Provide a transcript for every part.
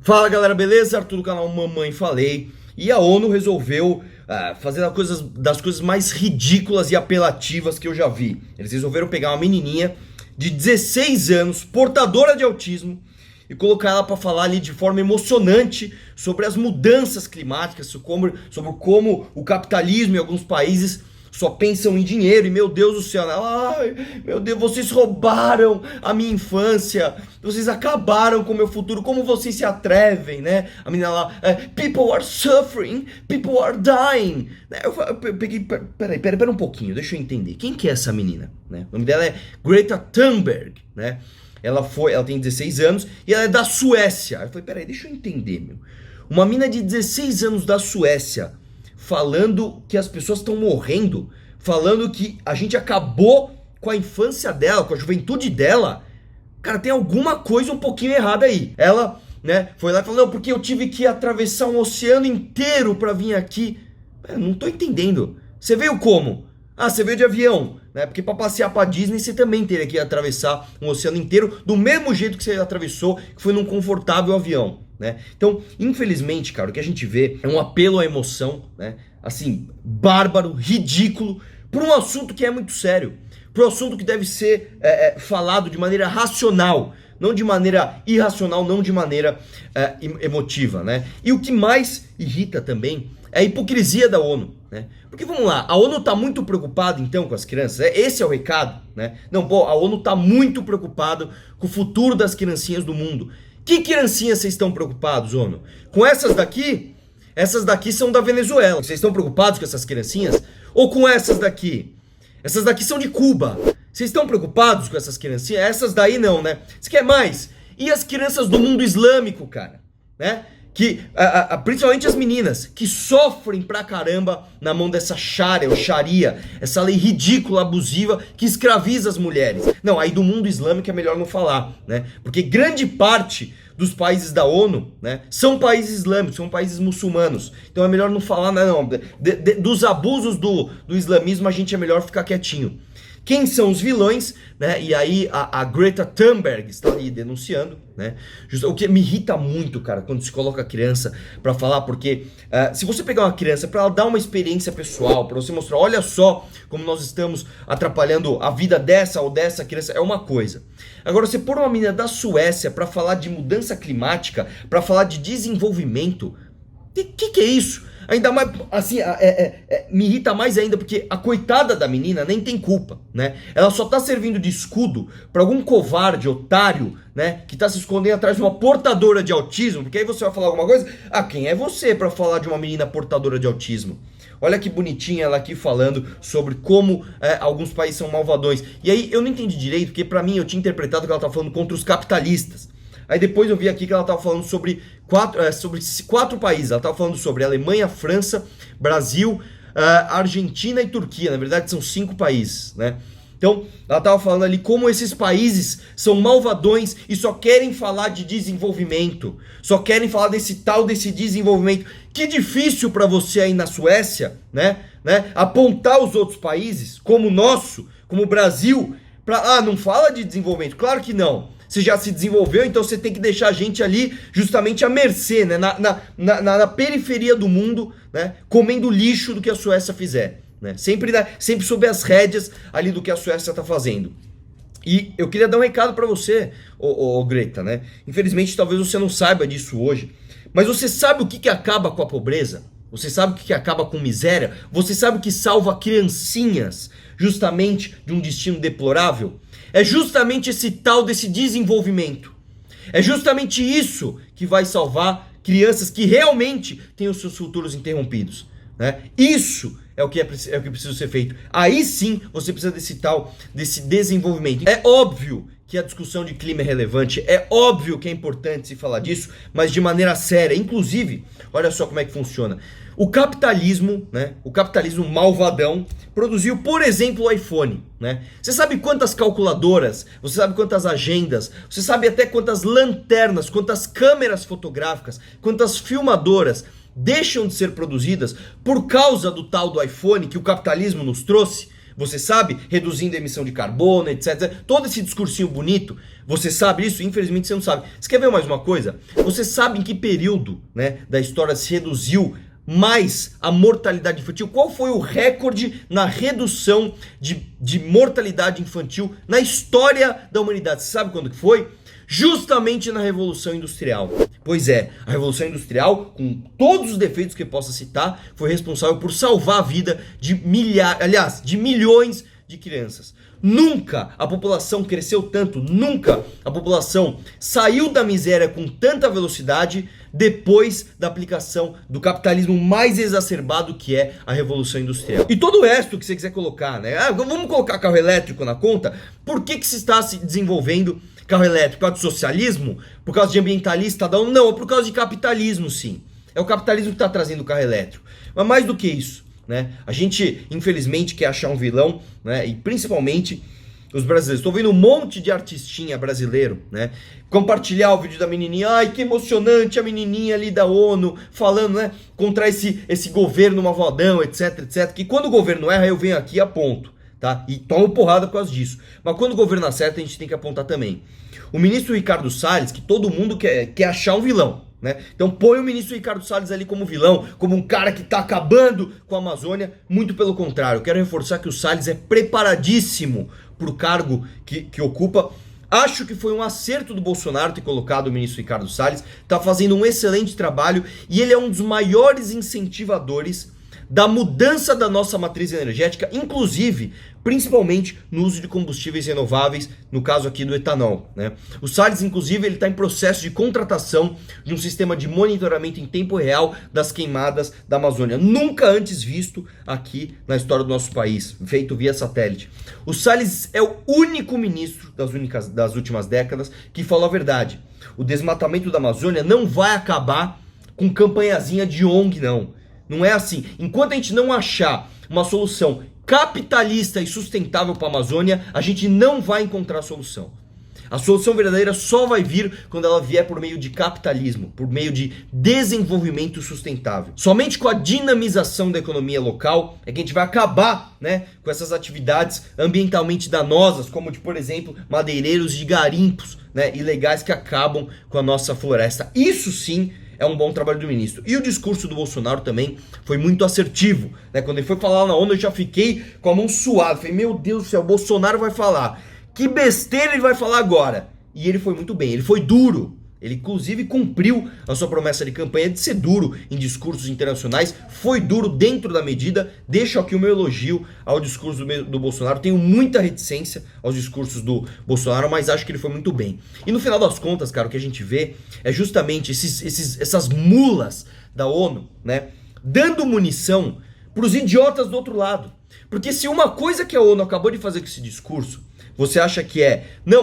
Fala galera, beleza? Arthur do canal Mamãe Falei. E a ONU resolveu fazer das coisas mais ridículas e apelativas que eu já vi. Eles resolveram pegar uma menininha de 16 anos, portadora de autismo, e colocar ela para falar ali de forma emocionante sobre as mudanças climáticas, sobre como o capitalismo em alguns países só pensam em dinheiro. E meu Deus do céu, ai meu Deus, vocês roubaram a minha infância, vocês acabaram com o meu futuro, como vocês se atrevem, né? A menina lá, people are suffering, people are dying. Eu peguei, pera um pouquinho, deixa eu entender, quem que é essa menina, né? O nome dela é Greta Thunberg, né? Ela tem 16 anos e ela é da Suécia. Eu falei, peraí, deixa eu entender, meu. Uma mina de 16 anos da Suécia falando que as pessoas estão morrendo, falando que a gente acabou com a infância dela, com a juventude dela. Cara, tem alguma coisa um pouquinho errada aí. Ela, né, foi lá e falou, não, porque eu tive que atravessar um oceano inteiro pra vir aqui. Eu não tô entendendo. Você veio como? Ah, você veio de avião, né? Porque pra passear pra Disney você também teria que atravessar um oceano inteiro do mesmo jeito que você atravessou, que foi num confortável avião, né? Então, infelizmente, cara, o que a gente vê é um apelo à emoção, né? Assim, bárbaro, ridículo, por um assunto que é muito sério, por um assunto que deve ser falado de maneira racional, não de maneira irracional, não de maneira emotiva, né? E o que mais irrita também é a hipocrisia da ONU, né? Porque vamos lá, a ONU tá muito preocupada então com as crianças, esse é o recado, né? Não, pô, a ONU tá muito preocupada com o futuro das criancinhas do mundo. Que criancinhas vocês estão preocupados, ONU? Com essas daqui? Essas daqui são da Venezuela. Vocês estão preocupados com essas criancinhas? Ou com essas daqui? Essas daqui são de Cuba. Vocês estão preocupados com essas criancinhas? Essas daí não, né? Você quer mais? E as crianças do mundo islâmico, cara? Né? Que, principalmente as meninas, que sofrem pra caramba na mão dessa Sharia, essa lei ridícula, abusiva, que escraviza as mulheres. Não, aí do mundo islâmico é melhor não falar, né? Porque grande parte dos países da ONU, né, são países islâmicos, são países muçulmanos. Então é melhor não falar, não. Dos abusos do islamismo a gente é melhor ficar quietinho. Quem são os vilões, né? E aí a Greta Thunberg está ali denunciando, né? O que me irrita muito, cara, quando se coloca a criança para falar, porque se você pegar uma criança para ela dar uma experiência pessoal, para você mostrar, olha só como nós estamos atrapalhando a vida dessa ou dessa criança, é uma coisa. Agora, você pôr uma menina da Suécia para falar de mudança climática, para falar de desenvolvimento, que é isso? Ainda mais, assim, me irrita mais ainda porque a coitada da menina nem tem culpa, né? Ela só tá servindo de escudo pra algum covarde, otário, né? Que tá se escondendo atrás de uma portadora de autismo, porque aí você vai falar alguma coisa, quem é você pra falar de uma menina portadora de autismo? Olha que bonitinha ela aqui falando sobre como alguns países são malvadões. E aí eu não entendi direito, porque pra mim eu tinha interpretado que ela tá falando contra os capitalistas. Aí depois eu vi aqui que ela estava falando sobre quatro países. Ela estava falando sobre Alemanha, França, Brasil, Argentina e Turquia. Na verdade são 5 países, né? Então ela estava falando ali como esses países são malvadões e só querem falar de desenvolvimento. Só querem falar desse desenvolvimento. Que difícil para você aí na Suécia, né? Apontar os outros países, como o nosso, como o Brasil, para não fala de desenvolvimento. Claro que não. Você já se desenvolveu, então você tem que deixar a gente ali justamente à mercê, né? Na periferia do mundo, né? Comendo lixo do que a Suécia fizer, né? Sempre sob as rédeas ali do que a Suécia está fazendo. E eu queria dar um recado para você, ô Greta, né? Infelizmente talvez você não saiba disso hoje, mas você sabe o que acaba com a pobreza? Você sabe o que acaba com miséria? Você sabe o que salva criancinhas justamente de um destino deplorável? É justamente esse tal desse desenvolvimento. É justamente isso que vai salvar crianças que realmente têm os seus futuros interrompidos, né? Isso é o que precisa ser feito. Aí sim você precisa desse desenvolvimento. É óbvio que a discussão de clima é relevante, é óbvio que é importante se falar disso, mas de maneira séria. Inclusive, olha só como é que funciona. O capitalismo, né? O capitalismo malvadão produziu, por exemplo, o iPhone, né? Você sabe quantas calculadoras, você sabe quantas agendas, você sabe até quantas lanternas, quantas câmeras fotográficas, quantas filmadoras deixam de ser produzidas por causa do tal do iPhone que o capitalismo nos trouxe? Você sabe? Reduzindo a emissão de carbono, etc. Todo esse discursinho bonito, você sabe isso? Infelizmente você não sabe. Você quer ver mais uma coisa? Você sabe em que período, né, da história se reduziu mais a mortalidade infantil? Qual foi o recorde na redução de mortalidade infantil na história da humanidade? Você sabe quando que foi? Justamente na Revolução Industrial. Pois é, a Revolução Industrial, com todos os defeitos que eu possa citar, foi responsável por salvar a vida de de milhões de crianças. Nunca a população cresceu tanto, nunca a população saiu da miséria com tanta velocidade depois da aplicação do capitalismo mais exacerbado que é a Revolução Industrial. E todo o resto que você quiser colocar, né? Vamos colocar carro elétrico na conta? Por que se está se desenvolvendo carro elétrico? Por causa de socialismo? Por causa de ambientalista? Não, é por causa de capitalismo, sim. É o capitalismo que está trazendo o carro elétrico. Mas mais do que isso, né? A gente, infelizmente, quer achar um vilão, né? E principalmente os brasileiros. Estou vendo um monte de artistinha brasileiro, né, compartilhar o vídeo da menininha. Ai, que emocionante, a menininha ali da ONU falando, né, contra esse governo malvadão, etc, etc. Que quando o governo erra, eu venho aqui e aponto, tá? E tomo porrada por causa disso. Mas quando o governo acerta, a gente tem que apontar também. O ministro Ricardo Salles, que todo mundo quer achar um vilão, né? Então põe o ministro Ricardo Salles ali como vilão, como um cara que tá acabando com a Amazônia. Muito pelo contrário, eu quero reforçar que o Salles é preparadíssimo pro cargo que ocupa. Acho que foi um acerto do Bolsonaro ter colocado o ministro Ricardo Salles. Tá fazendo um excelente trabalho e ele é um dos maiores incentivadores da mudança da nossa matriz energética, inclusive, principalmente no uso de combustíveis renováveis, no caso aqui do etanol, né? O Salles, inclusive, ele está em processo de contratação de um sistema de monitoramento em tempo real das queimadas da Amazônia, nunca antes visto aqui na história do nosso país, feito via satélite. O Salles é o único ministro das últimas décadas que falou a verdade. O desmatamento da Amazônia não vai acabar com campanhazinha de ONG, não. Não é assim. Enquanto a gente não achar uma solução capitalista e sustentável para a Amazônia, a gente não vai encontrar solução. A solução verdadeira só vai vir quando ela vier por meio de capitalismo, por meio de desenvolvimento sustentável. Somente com a dinamização da economia local é que a gente vai acabar, né, com essas atividades ambientalmente danosas, como de, por exemplo, madeireiros de garimpos, né, ilegais que acabam com a nossa floresta. Isso sim é um bom trabalho do ministro. E o discurso do Bolsonaro também foi muito assertivo, né? Quando ele foi falar lá na ONU, eu já fiquei com a mão suada. Falei, meu Deus do céu, o Bolsonaro vai falar. Que besteira ele vai falar agora? E ele foi muito bem, ele foi duro. Ele, inclusive, cumpriu a sua promessa de campanha de ser duro em discursos internacionais. Foi duro dentro da medida. Deixo aqui o meu elogio ao discurso do Bolsonaro. Tenho muita reticência aos discursos do Bolsonaro, mas acho que ele foi muito bem. E no final das contas, cara, o que a gente vê é justamente essas mulas da ONU, né, dando munição para os idiotas do outro lado. Porque se uma coisa que a ONU acabou de fazer com esse discurso, você acha que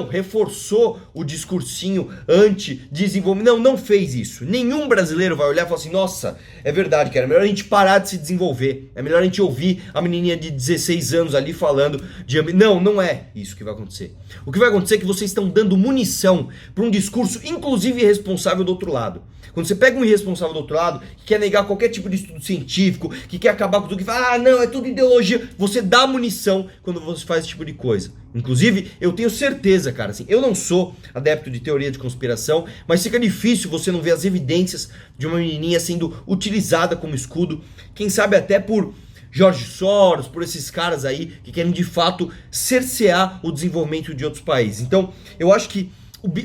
reforçou o discursinho anti-desenvolvimento? Não fez isso. Nenhum brasileiro vai olhar e falar assim, nossa, é verdade, cara, é melhor a gente parar de se desenvolver. É melhor a gente ouvir a menininha de 16 anos ali falando de... Não é isso que vai acontecer. O que vai acontecer é que vocês estão dando munição para um discurso, inclusive irresponsável do outro lado. Quando você pega um irresponsável do outro lado, que quer negar qualquer tipo de estudo científico, que quer acabar com tudo, que fala, não, é tudo ideologia, você dá munição quando você faz esse tipo de coisa. Inclusive, eu tenho certeza, cara, assim, eu não sou adepto de teoria de conspiração, mas fica difícil você não ver as evidências de uma menininha sendo utilizada como escudo, quem sabe até por George Soros, por esses caras aí que querem de fato cercear o desenvolvimento de outros países. Então, eu acho que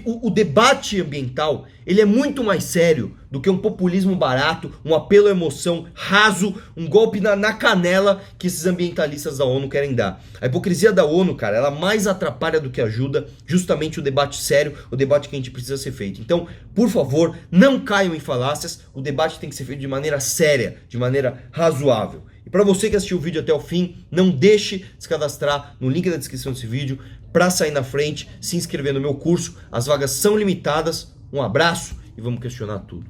o debate ambiental, ele é muito mais sério do que um populismo barato, um apelo à emoção raso, um golpe na canela que esses ambientalistas da ONU querem dar. A hipocrisia da ONU, cara, ela mais atrapalha do que ajuda justamente o debate sério, o debate que a gente precisa ser feito. Então, por favor, não caiam em falácias, o debate tem que ser feito de maneira séria, de maneira razoável. E para você que assistiu o vídeo até o fim, não deixe de se cadastrar no link da descrição desse vídeo para sair na frente, se inscrever no meu curso. As vagas são limitadas. Um abraço e vamos questionar tudo.